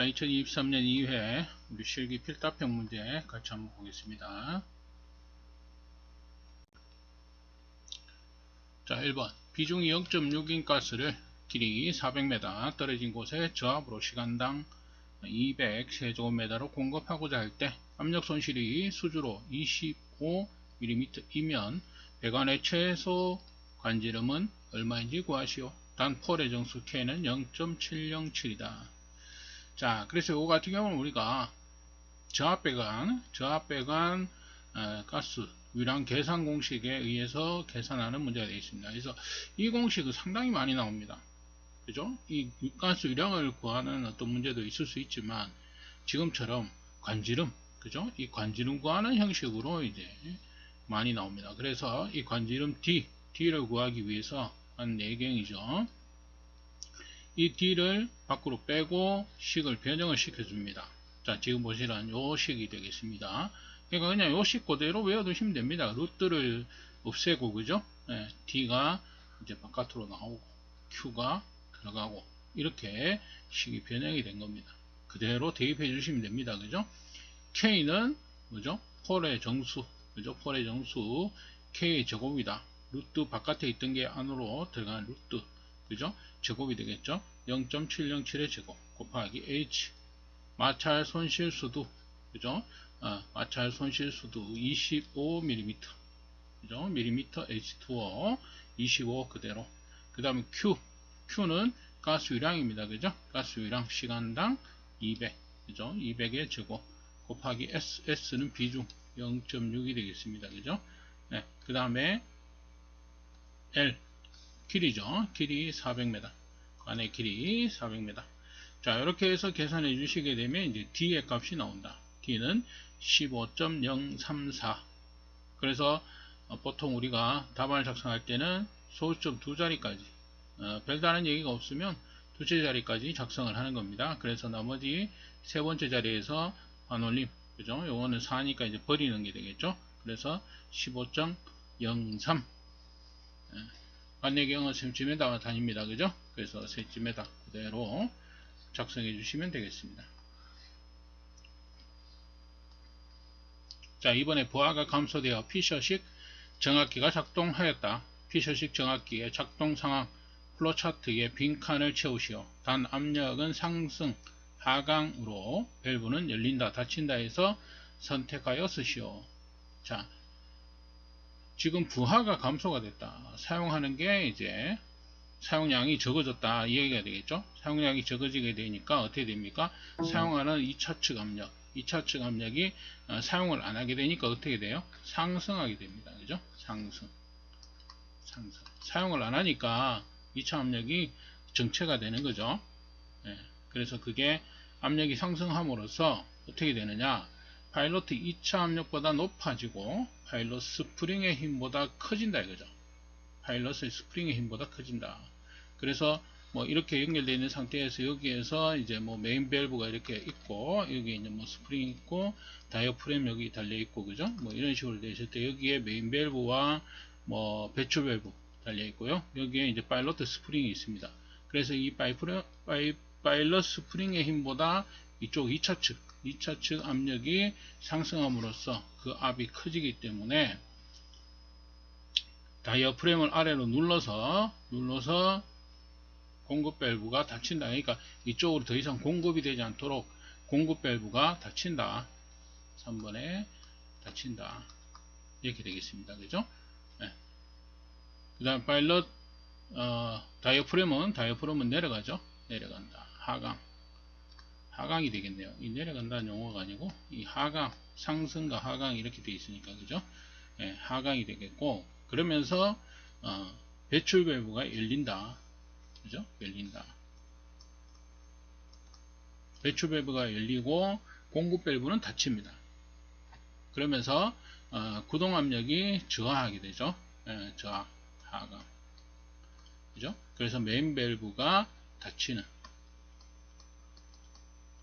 자, 2023년 2회 우리 실기 필답형 문제 같이 한번 보겠습니다. 자, 1번 비중이 0.6인 가스를 길이 400m 떨어진 곳에 저압으로 시간당 200세제곱미터로 공급하고자 할 때 압력 손실이 수주로 25mm이면 배관의 최소 관지름은 얼마인지 구하시오. 단 폴의 정수 K는 0.707이다. 자, 그래서 이거 같은 경우는 우리가 저압배관 가스 유량 계산 공식에 의해서 계산하는 문제가 되어 있습니다. 그래서 이 공식은 상당히 많이 나옵니다. 그죠? 이 가스 유량을 구하는 어떤 문제도 있을 수 있지만 지금처럼 관지름, 그죠? 이 관지름 구하는 형식으로 이제 많이 나옵니다. 그래서 이 관지름 D를 구하기 위해서 한 4경이죠. 이 D를 밖으로 빼고 식을 변형을 시켜줍니다. 자, 지금 보시는 요 식이 되겠습니다. 그러니까 그냥 요 식 그대로 외워두시면 됩니다. 루트를 없애고, 그죠? 네, D가 이제 바깥으로 나오고, Q가 들어가고, 이렇게 식이 변형이 된 겁니다. 그대로 대입해 주시면 됩니다. 그죠? K는, 그죠? 폴의 정수, 그죠? 폴의 정수, K의 제곱이다. 루트 바깥에 있던 게 안으로 들어가는 루트, 그죠? 제곱이 되겠죠? 0.707의 제곱 곱하기 H 마찰 손실수도, 그죠? 마찰 손실수도 25mm, 그죠? 밀리미터 H2O 25 그대로. 그 다음에 Q는 가스 유량입니다. 그죠? 가스 유량 시간당 200, 그죠? 200의 제곱 곱하기 S는 비중 0.6이 되겠습니다. 그죠? 네. 그 다음에 L 길이죠. 길이 400m. 관의 길이 400m. 자, 이렇게 해서 계산해 주시게 되면 이제 D의 값이 나온다. D는 15.034. 그래서 보통 우리가 답안을 작성할 때는 소수점 2자리까지, 별다른 얘기가 없으면 두째 자리까지 작성을 하는 겁니다. 그래서 나머지 세 번째 자리에서 반올림, 그죠? 요거는 4니까 이제 버리는 게 되겠죠. 그래서 15.03. 관내경은 cm에다가 다닙니다. 그죠? 그래서 cm에다 그대로 작성해 주시면 되겠습니다. 자, 이번에 부하가 감소되어 피셔식 정압기가 작동하였다. 피셔식 정압기의 작동 상황 플로차트에 빈칸을 채우시오. 단 압력은 상승 하강으로 밸브는 열린다 닫힌다 해서 선택하여 쓰시오. 자, 지금 부하가 감소가 됐다. 사용하는 게 이제 사용량이 적어졌다 이 얘기가 되겠죠. 사용량이 적어지게 되니까 어떻게 됩니까? 사용하는 2차측 압력, 2차측 압력이 사용을 안 하게 되니까 어떻게 돼요? 상승하게 됩니다. 그죠? 상승. 사용을 안 하니까 2차 압력이 정체가 되는 거죠. 네. 그래서 그게 압력이 상승함으로써 어떻게 되느냐? 파일럿 2차 압력보다 높아지고 파일럿 스프링의 힘보다 커진다 이거죠. 파일럿의 스프링의 힘보다 커진다. 그래서 뭐 이렇게 연결되어 있는 상태에서 여기에서 이제 뭐 메인 밸브가 이렇게 있고 여기 이제 뭐 스프링 있고 다이어프램 여기 달려 있고, 그죠? 뭐 이런 식으로 되어 있을 때 여기에 메인 밸브와 뭐 배출 밸브 달려 있고요. 여기에 이제 파일럿 스프링이 있습니다. 그래서 이 파일럿 스프링의 힘보다 이쪽 2차측 압력이 상승함으로써 그 압이 커지기 때문에 다이어프램을 아래로 눌러서 공급 밸브가 닫힌다. 그러니까 이쪽으로 더 이상 공급이 되지 않도록 공급 밸브가 닫힌다. 3번에 닫힌다. 이렇게 되겠습니다. 그죠? 네. 그 다음 파일럿 다이어프램은 내려가죠. 내려간다. 하강이 되겠네요. 이 내려간다는 용어가 아니고 이 하강, 상승과 하강이 이렇게 되어 있으니까, 그죠? 네, 하강이 되겠고, 그러면서 배출 밸브가 열린다. 그죠? 열린다. 배출 밸브가 열리고 공급 밸브는 닫힙니다. 그러면서 구동 압력이 저하하게 되죠. 저하, 하강. 그죠? 그래서 메인 밸브가 닫히는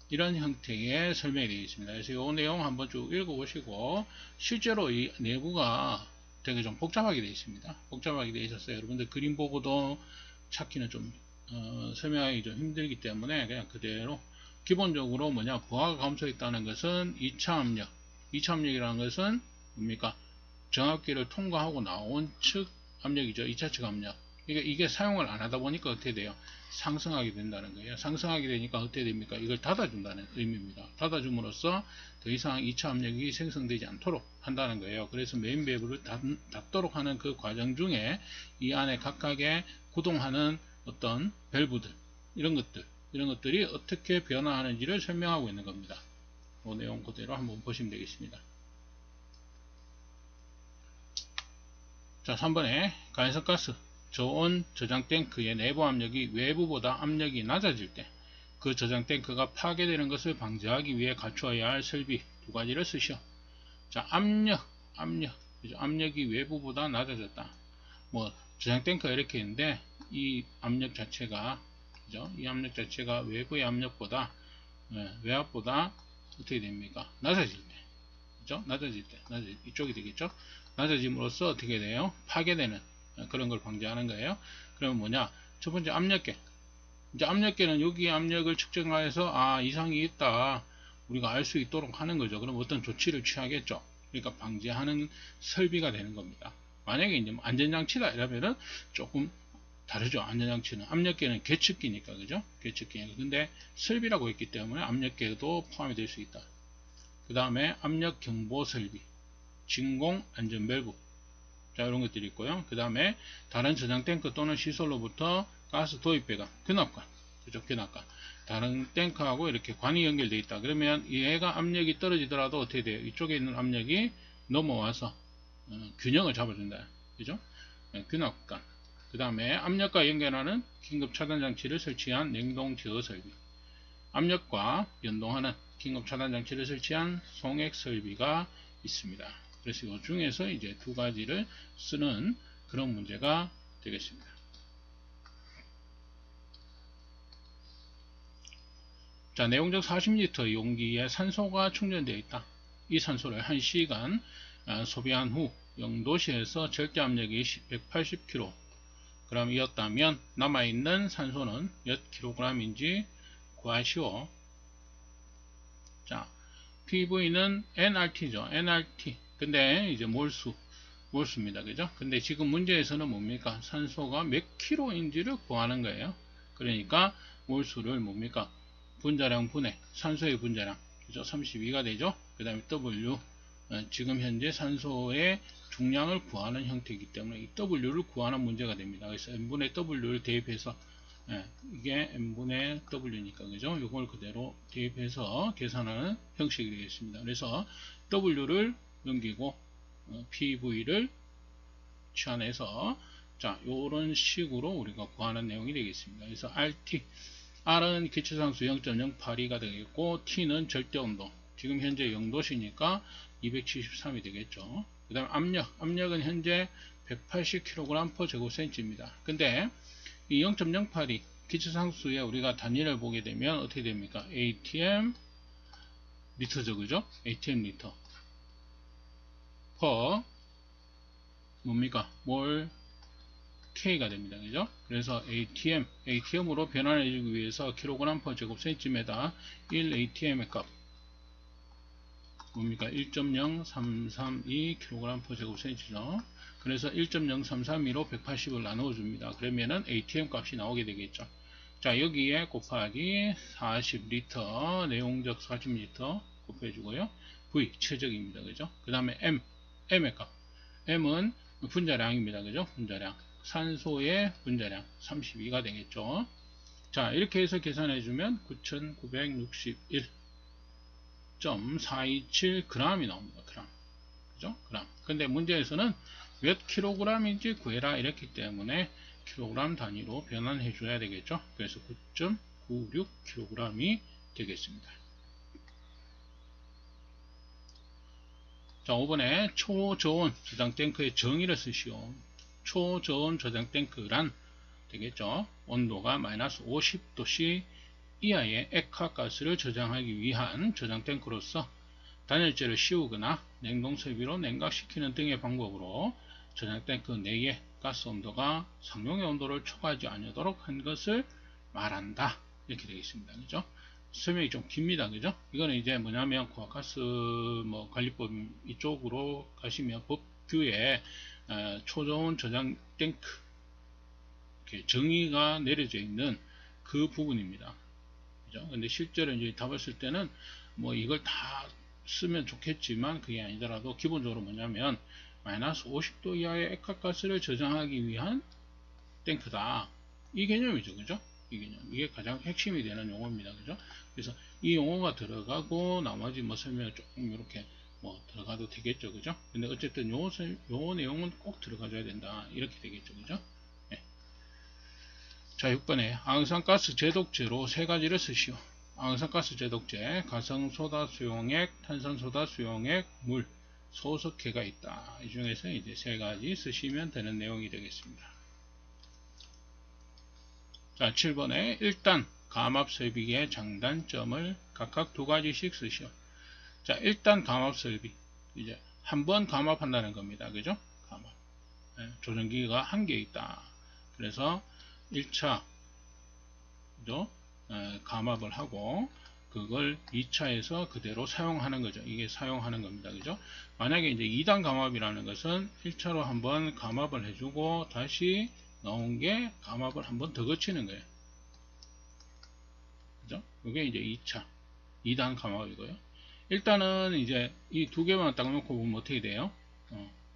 이런 형태의 설명이 되어 있습니다. 그래서 이 내용 한번 쭉 읽어보시고, 실제로 이 내부가 되게 좀 복잡하게 되어 있습니다. 복잡하게 되어 있었어요. 여러분들 그림 보고도 찾기는 좀 설명하기 좀 힘들기 때문에 그냥 그대로 기본적으로 뭐냐, 부하가 감소했다는 것은 2차 압력, 2차 압력이라는 것은 뭡니까? 정압기를 통과하고 나온 측 압력이죠. 2차 측 압력. 이게 사용을 안 하다 보니까 어떻게 돼요? 상승하게 된다는 거예요. 상승하게 되니까 어떻게 됩니까? 이걸 닫아준다는 의미입니다. 닫아줌으로써 더 이상 2차 압력이 생성되지 않도록 한다는 거예요. 그래서 메인 밸브를 닫도록 하는 그 과정 중에 이 안에 각각의 구동하는 어떤 밸브들, 이런 것들이 어떻게 변화하는지를 설명하고 있는 겁니다. 그 내용 그대로 한번 보시면 되겠습니다. 자, 3번에 가연성가스 저온 저장 탱크의 내부 압력이 외부보다 압력이 낮아질 때 그 저장 탱크가 파괴되는 것을 방지하기 위해 갖추어야 할 설비 두 가지를 쓰시오. 자, 압력이 외부보다 낮아졌다. 뭐 저장 탱크가 이렇게 있는데 이 압력 자체가, 그죠? 이 압력 자체가 외부의 압력보다, 외압보다 어떻게 됩니까? 낮아질 때, 그죠? 낮아질 때, 이쪽이 되겠죠? 낮아짐으로써 어떻게 돼요? 파괴되는 그런 걸 방지하는 거예요. 그러면 뭐냐? 첫 번째 압력계. 이제 압력계는 여기 압력을 측정해서 이상이 있다, 우리가 알 수 있도록 하는 거죠. 그럼 어떤 조치를 취하겠죠. 그러니까 방지하는 설비가 되는 겁니다. 만약에 이제 안전장치다 이러면은 조금 다르죠. 안전장치는 압력계는 계측기니까, 그죠? 계측기니까. 근데 설비라고 했기 때문에 압력계도 포함이 될 수 있다. 그 다음에 압력 경보 설비, 진공 안전 밸브, 자, 이런 것들이 있고요. 그 다음에 다른 저장 탱크 또는 시설로부터 가스 도입 배관, 견압관, 그죠? 견압관. 다른 탱크하고 이렇게 관이 연결되어 있다. 그러면 얘가 압력이 떨어지더라도 어떻게 돼요? 이쪽에 있는 압력이 넘어와서 균형을 잡아준다. 그죠? 견압관. 그 다음에 압력과 연결하는 긴급 차단 장치를 설치한 냉동 제어 설비. 압력과 연동하는 긴급 차단 장치를 설치한 송액 설비가 있습니다. 그래서 이 중에서 이제 두 가지를 쓰는 그런 문제가 되겠습니다. 자, 내용적 40리터 용기에 산소가 충전되어 있다. 이 산소를 1시간 소비한 후 0도시에서 절대 압력이 180kg 이었다면 남아있는 산소는 몇 kg인지 구하시오. 자, PV는 nRT죠. nRT. 근데 이제 몰수입니다. 그죠? 근데 지금 문제에서는 뭡니까? 산소가 몇 킬로인지를 구하는 거예요. 그러니까 몰수를 뭡니까? 분자량 분해, 산소의 분자량, 그죠? 32가 되죠? 그 다음에 W, 지금 현재 산소의 중량을 구하는 형태이기 때문에 이 W를 구하는 문제가 됩니다. 그래서 N분의 W를 대입해서, 이게 N분의 W니까, 그죠? 이걸 그대로 대입해서 계산하는 형식이 되겠습니다. 그래서 W를 넘기고, PV를 취한해서, 자, 요런 식으로 우리가 구하는 내용이 되겠습니다. 그래서 RT, R은 기초상수 0.082가 되겠고, T는 절대온도, 지금 현재 0도시니까 273이 되겠죠. 그 다음 압력은 현재 180kg/제곱센치입니다. 근데 이 0.082 기초상수에 우리가 단위를 보게 되면 어떻게 됩니까? ATM 리터죠, 그죠? ATM 리터 per 뭡니까? 몰 K가 됩니다. 그죠? 그래서 ATM으로 변환해주기 위해서 kg/제곱센티미터 1 ATM의 값 뭡니까? 1.0332 kg/제곱센티죠. 그래서 1.0332로 180을 나누어줍니다. 그러면은 ATM 값이 나오게 되겠죠. 자, 여기에 곱하기 40리터, 내용적 40리터 곱해주고요. V, 최적입니다. 그죠? 그 다음에 M의 값. M은 분자량입니다. 그죠? 분자량. 산소의 분자량 32가 되겠죠. 자, 이렇게 해서 계산해주면 9961.427g이 나옵니다. 그람. 그죠? 그람. 근데 문제에서는 몇 킬로그램인지 구해라 이랬기 때문에 킬로그램 단위로 변환해 줘야 되겠죠. 그래서 9.96kg이 되겠습니다. 자, 5번에 초저온 저장 탱크의 정의를 쓰시오. 초저온 저장 탱크란 되겠죠. 온도가 마이너스 50도씨 이하의 액화가스를 저장하기 위한 저장 탱크로서 단열재를 씌우거나 냉동 설비로 냉각시키는 등의 방법으로 저장 탱크 내의 가스 온도가 상용의 온도를 초과하지 않도록 한 것을 말한다. 이렇게 되겠습니다. 그죠? 설명이 좀 깁니다. 그죠? 이거는 이제 뭐냐면 고압가스 뭐 관리법 이쪽으로 가시면 법규에 초저온 저장 탱크 이렇게 정의가 내려져 있는 그 부분입니다. 그죠? 근데 실제로 이제 답을 때는 뭐 이걸 다 쓰면 좋겠지만 그게 아니더라도 기본적으로 뭐냐면 마이너스 50도 이하의 액화가스를 저장하기 위한 탱크다. 이 개념이죠. 그죠? 이 개념. 이게 가장 핵심이 되는 용어입니다. 그죠? 그래서 이 용어가 들어가고 나머지 뭐 설명을 조금 이렇게 뭐 들어가도 되겠죠. 그죠? 근데 어쨌든 요 내용은 꼭 들어가줘야 된다. 이렇게 되겠죠. 그죠? 네. 자, 6번에 항상가스 제독제로 세 가지를 쓰시오. 항상가스 제독제, 가성소다 수용액, 탄산소다 수용액, 물, 소석회가 있다. 이 중에서 이제 세 가지 쓰시면 되는 내용이 되겠습니다. 자, 7번에 일단 감압 설비의 장단점을 각각 두 가지씩 쓰시오. 자, 일단 감압 설비. 이제 한 번 감압한다는 겁니다. 그죠? 감압. 조정기가 한 개 있다. 그래서 1차 그죠? 감압을 하고 그걸 2차에서 그대로 사용하는 거죠. 이게 사용하는 겁니다. 그죠? 만약에 이제 2단 감압이라는 것은 1차로 한번 감압을 해주고 다시 나온 게 감압을 한번 더 거치는 거예요. 그죠? 이게 이제 2차 2단 감압이고요. 일단은 이제 이 두 개만 딱 놓고 보면 어떻게 돼요?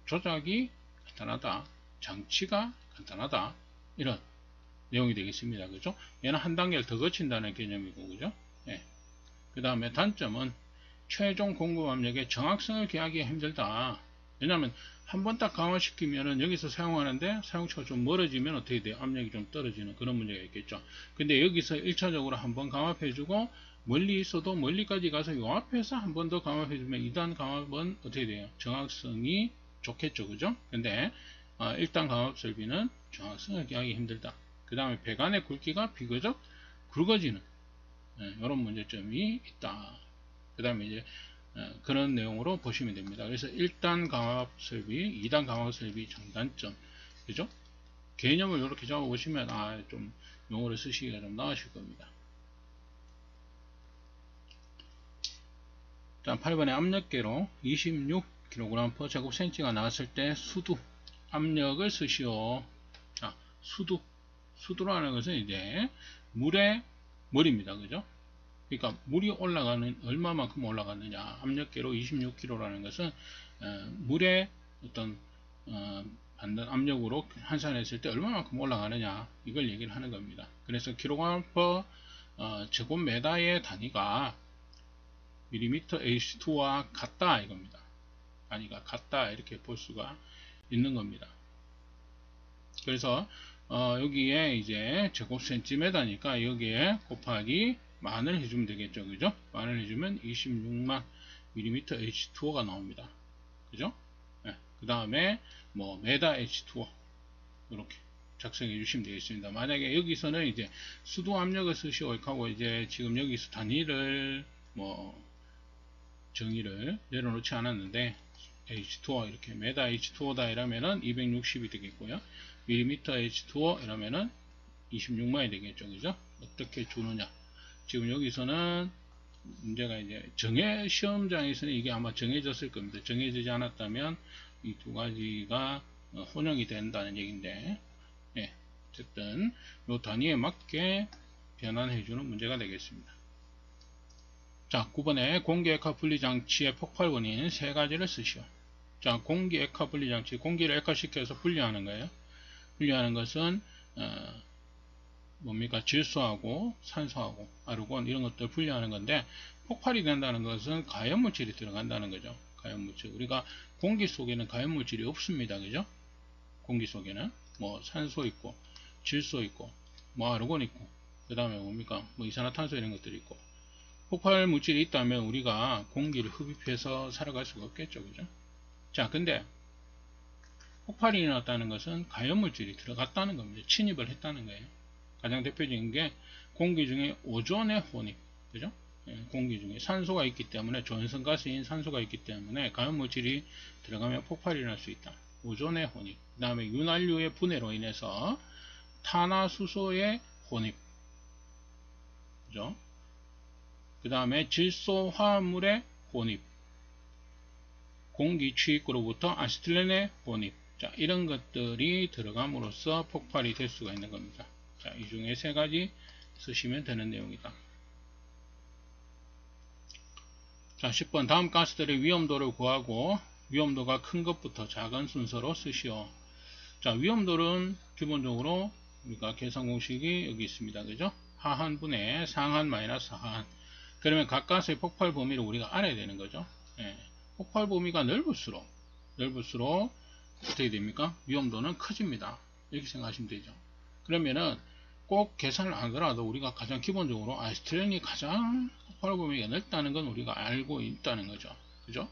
조작이 간단하다. 장치가 간단하다. 이런 내용이 되겠습니다. 그죠? 얘는 한 단계를 더 거친다는 개념이고, 그죠? 예. 그 다음에 단점은 최종 공급 압력의 정확성을 기하기 힘들다. 왜냐하면 한 번 딱 강화시키면은 여기서 사용하는데 사용처가 좀 멀어지면 어떻게 돼요? 압력이 좀 떨어지는 그런 문제가 있겠죠. 근데 여기서 1차적으로 한번 감압해주고 멀리 있어도 멀리까지 가서 요 앞에서 한 번 더 감압해주면 2단 감압은 어떻게 돼요? 정확성이 좋겠죠. 그죠? 근데 1단 감압 설비는 정확성을 기하기 힘들다. 그 다음에 배관의 굵기가 비교적 굵어지는 이런 문제점이 있다. 그 다음에 이제 그런 내용으로 보시면 됩니다. 그래서 1단 감압 설비, 2단 감압 설비 장단점, 그죠? 개념을 이렇게 잡아보시면 좀 용어를 쓰시기가 좀 나으실 겁니다. 자, 8번에 압력계로 26kg per 제곱cm가 나왔을 때 수두 압력을 쓰시오. 자, 수두라는 것은 이제 물의 물입니다. 그죠? 그러니까 물이 올라가는 얼마만큼 올라갔느냐. 압력계로 26kg라는 것은 물의 어떤 받는 압력으로 환산했을 때 얼마만큼 올라가느냐 이걸 얘기를 하는 겁니다. 그래서 kg/per 제곱미터의 단위가 밀리미터 H2와 같다 이겁니다. 단위가 같다 이렇게 볼 수가 있는 겁니다. 그래서 여기에 이제 제곱센티미터니까 여기에 곱하기 만을 해주면 되겠죠. 그죠? 만을 해주면 26만 밀리미터 H2O가 나옵니다. 그죠? 네. 그 다음에 뭐 메다 H2O 이렇게 작성해 주시면 되겠습니다. 만약에 여기서는 이제 수도 압력을 쓰시오 하고 이제 지금 여기서 단위를 뭐 정의를 내려놓지 않았는데 H2O 이렇게 메다 H2O다 이러면은 260이 되겠고요. 밀리미터 H2O 이러면은 26만이 되겠죠. 그죠? 어떻게 주느냐. 지금 여기서는 문제가 이제 시험장에서는 이게 아마 정해졌을 겁니다. 정해지지 않았다면 이 두 가지가 혼용이 된다는 얘기인데, 예, 어쨌든 이 단위에 맞게 변환해주는 문제가 되겠습니다. 자, 9번에 공기액화 분리장치의 폭발 원인 세 가지를 쓰시오. 자, 공기액화 분리장치, 공기를 액화시켜서 분리하는 거예요. 분리하는 것은 뭡니까? 질소하고 산소하고 아르곤 이런 것들 분리하는 건데 폭발이 된다는 것은 가연물질이 들어간다는 거죠. 가연물질. 우리가 공기 속에는 가연물질이 없습니다. 그죠? 공기 속에는 뭐 산소 있고 질소 있고 뭐 아르곤 있고 그 다음에 뭡니까? 뭐 이산화탄소 이런 것들이 있고 폭발 물질이 있다면 우리가 공기를 흡입해서 살아갈 수가 없겠죠. 그죠? 자, 근데 폭발이 일어났다는 것은 가연물질이 들어갔다는 겁니다. 침입을 했다는 거예요. 가장 대표적인 게 공기 중에 오존의 혼입, 그죠? 공기 중에 산소가 있기 때문에 조연성가스인 산소가 있기 때문에 가연물질이 들어가면 폭발이 일어날 수 있다. 오존의 혼입, 그 다음에 윤활유의 분해로 인해서 탄화수소의 혼입, 그죠? 그 다음에 질소 화합물의 혼입, 공기 취입구로부터 아세틸렌의 혼입, 자, 이런 것들이 들어감으로써 폭발이 될 수가 있는 겁니다. 자, 이 중에 세 가지 쓰시면 되는 내용이다. 자, 10번 다음 가스들의 위험도를 구하고 위험도가 큰 것부터 작은 순서로 쓰시오. 자, 위험도는 기본적으로 우리가 계산 공식이 여기 있습니다. 그죠? 하한분의 상한 마이너스 하한. 그러면 각 가스의 폭발 범위를 우리가 알아야 되는 거죠. 예. 폭발 범위가 넓을수록 어떻게 됩니까? 위험도는 커집니다. 이렇게 생각하시면 되죠. 그러면은 꼭 계산을 안 하더라도 우리가 가장 기본적으로 아세틸렌이 가장 폭발 범위가 넓다는 건 우리가 알고 있다는 거죠. 그죠?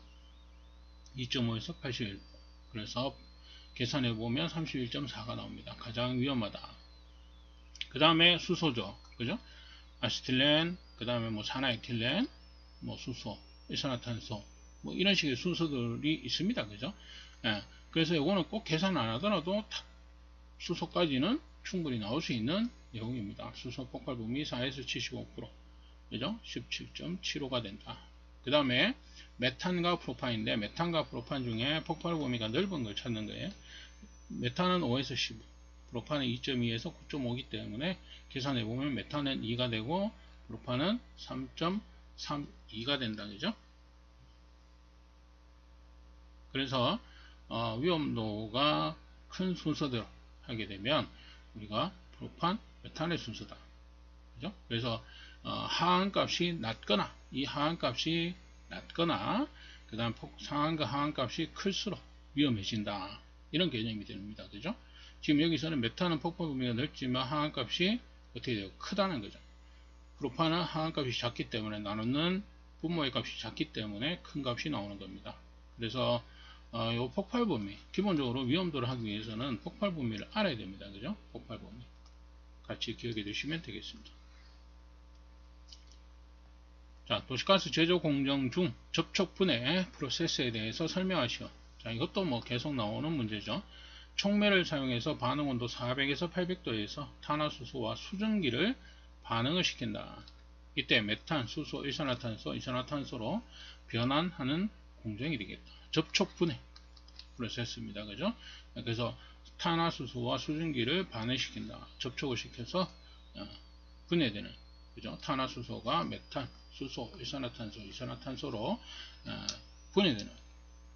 2.5에서 81. 그래서 계산해 보면 31.4가 나옵니다. 가장 위험하다. 그 다음에 수소죠. 그죠? 아세틸렌, 그 다음에 뭐 산화에틸렌, 뭐 수소, 일산화탄소, 뭐 이런 식의 순서들이 있습니다. 그죠? 예. 그래서 이거는 꼭 계산 안 하더라도 수소까지는 충분히 나올 수 있는 내용입니다. 수소 폭발 범위 4에서 75%, 그죠? 17.75가 된다. 그 다음에 메탄과 프로판인데, 메탄과 프로판 중에 폭발 범위가 넓은 걸 찾는 거예요. 메탄은 5에서 15, 프로판은 2.2에서 9.5이기 때문에 계산해 보면 메탄은 2가 되고 프로판은 3.32가 된다. 그죠? 그래서 위험도가 큰 순서대로 하게 되면 우리가 프로판, 메탄의 순서다. 그죠? 그래서 하한값이 낮거나, 이 하한값이 낮거나, 그 다음 상한과 하한값이 클수록 위험해진다. 이런 개념이 됩니다. 그죠? 지금 여기서는 메탄은 폭발 범위가 넓지만 하한값이 어떻게 돼요? 크다는 거죠. 프로판은 하한값이 작기 때문에, 나누는 분모의 값이 작기 때문에 큰 값이 나오는 겁니다. 그래서 요 폭발 범위, 기본적으로 위험도를 하기 위해서는 폭발 범위를 알아야 됩니다. 그죠? 폭발 범위 같이 기억해 두시면 되겠습니다. 자, 도시가스 제조 공정 중 접촉 분해 프로세스에 대해서 설명하시오. 자, 이것도 뭐 계속 나오는 문제죠. 촉매를 사용해서 반응 온도 400에서 800도에서 탄화수소와 수증기를 반응을 시킨다. 이때 메탄, 수소, 일산화탄소, 이산화탄소로 변환하는 공정이 되겠다. 접촉 분해 프로세스입니다. 그죠? 그래서 탄화수소와 수증기를 반응시킨다. 접촉을 시켜서 분해되는, 그죠? 탄화수소가 메탄, 수소, 일산화탄소, 이산화탄소로 분해되는,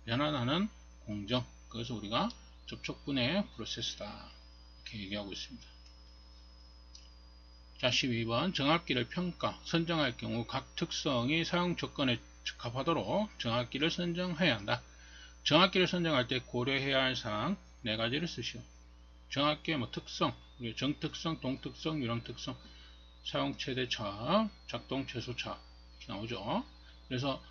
변환하는 공정. 그래서 우리가 접촉 분해 프로세스다. 이렇게 얘기하고 있습니다. 자, 12번 정압기를 평가, 선정할 경우 각 특성이 사용 조건에 적합하도록 정압기를 선정해야 한다. 정압기를 선정할 때 고려해야 할 사항 4가지를 쓰시오. 정압기의 뭐 특성, 정특성, 동특성, 유랑특성, 사용 최대차, 작동 최소차 이렇게 나오죠. 그래서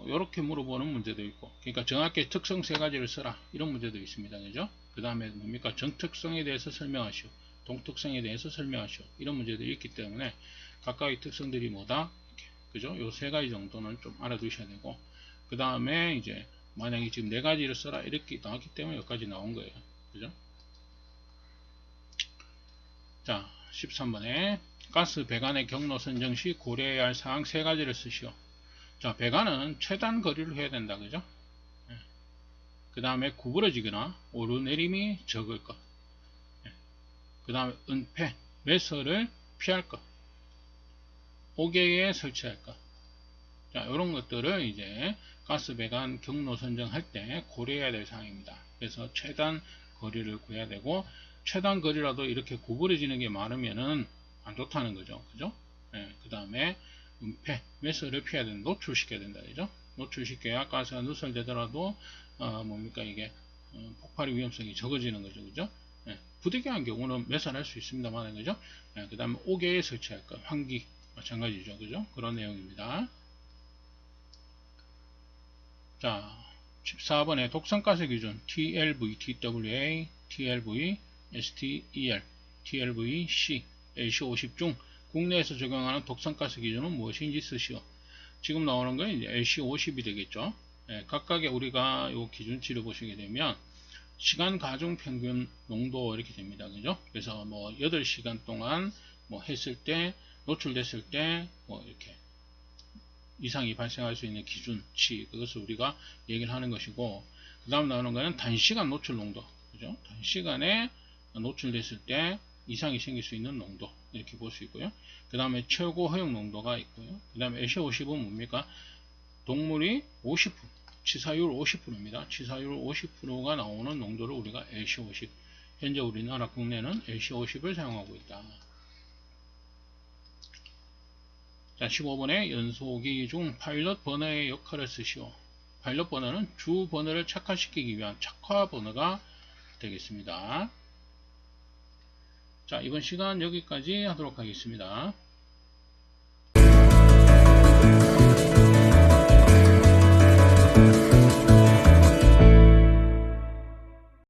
이렇게 물어보는 문제도 있고, 그러니까 정압기의 특성 3가지를 써라 이런 문제도 있습니다. 그죠? 그 다음에 뭡니까? 정특성에 대해서 설명하시오. 동특성에 대해서 설명하시오. 이런 문제들이 있기 때문에 각각의 특성들이 뭐다? 이렇게, 그죠? 요 3가지 정도는 좀 알아두셔야 되고, 그 다음에 이제 만약에 지금 4가지를 써라 이렇게 나왔기 때문에 여기까지 나온 거예요. 그죠? 자, 13번에 가스 배관의 경로 선정 시 고려해야 할 사항 3가지를 쓰시오. 자, 배관은 최단 거리를 해야 된다. 그죠? 그 다음에 구부러지거나 오르내림이 적을 것. 그 다음에 은폐, 매설을 피할 것. 옥외에 설치할 것. 자, 이런 것들을 이제 가스 배관 경로 선정할 때 고려해야 될 사항입니다. 그래서 최단 거리를 구해야 되고, 최단 거리라도 이렇게 구부러지는 게 많으면은 안 좋다는 거죠. 그죠? 그 다음에 은폐, 매설을 피해야 된다. 노출시켜야 된다. 그죠? 노출시켜야 가스가 누설되더라도 뭡니까 이게 폭발의 위험성이 적어지는 거죠. 그죠? 부득이한 경우는 매설할 수 있습니다만, 그죠? 그 다음에 옥외에 설치할 것, 환기 마찬가지죠. 그죠? 그런 내용입니다. 자, 14번에 독성가스 기준 TLV, TWA, TLV, STER, TLVC, LC50 중 국내에서 적용하는 독성가스 기준은 무엇인지 쓰시오. 지금 나오는 건 이제 LC50이 되겠죠. 각각의 우리가 이 기준치를 보시게 되면 시간 가중 평균 농도 이렇게 됩니다. 그죠? 그래서 뭐 8시간 동안 뭐 했을 때, 노출됐을 때, 뭐 이렇게 이상이 발생할 수 있는 기준치, 그것을 우리가 얘기를 하는 것이고, 그 다음 나오는 거는 단시간 노출 농도, 그죠? 단시간에 노출됐을 때 이상이 생길 수 있는 농도, 이렇게 볼 수 있고요. 그 다음에 최고 허용 농도가 있고요. 그 다음에 LC50은 뭡니까? 동물이 50%, 치사율 50%입니다. 치사율 50%가 나오는 농도를 우리가 LC50, 현재 우리나라 국내는 LC50을 사용하고 있다. 자, 15번에 연소기 중 파일럿 버너의 역할을 쓰시오. 파일럿 버너는 주 버너를 착화시키기 위한 착화 버너가 되겠습니다. 자, 이번 시간 여기까지 하도록 하겠습니다.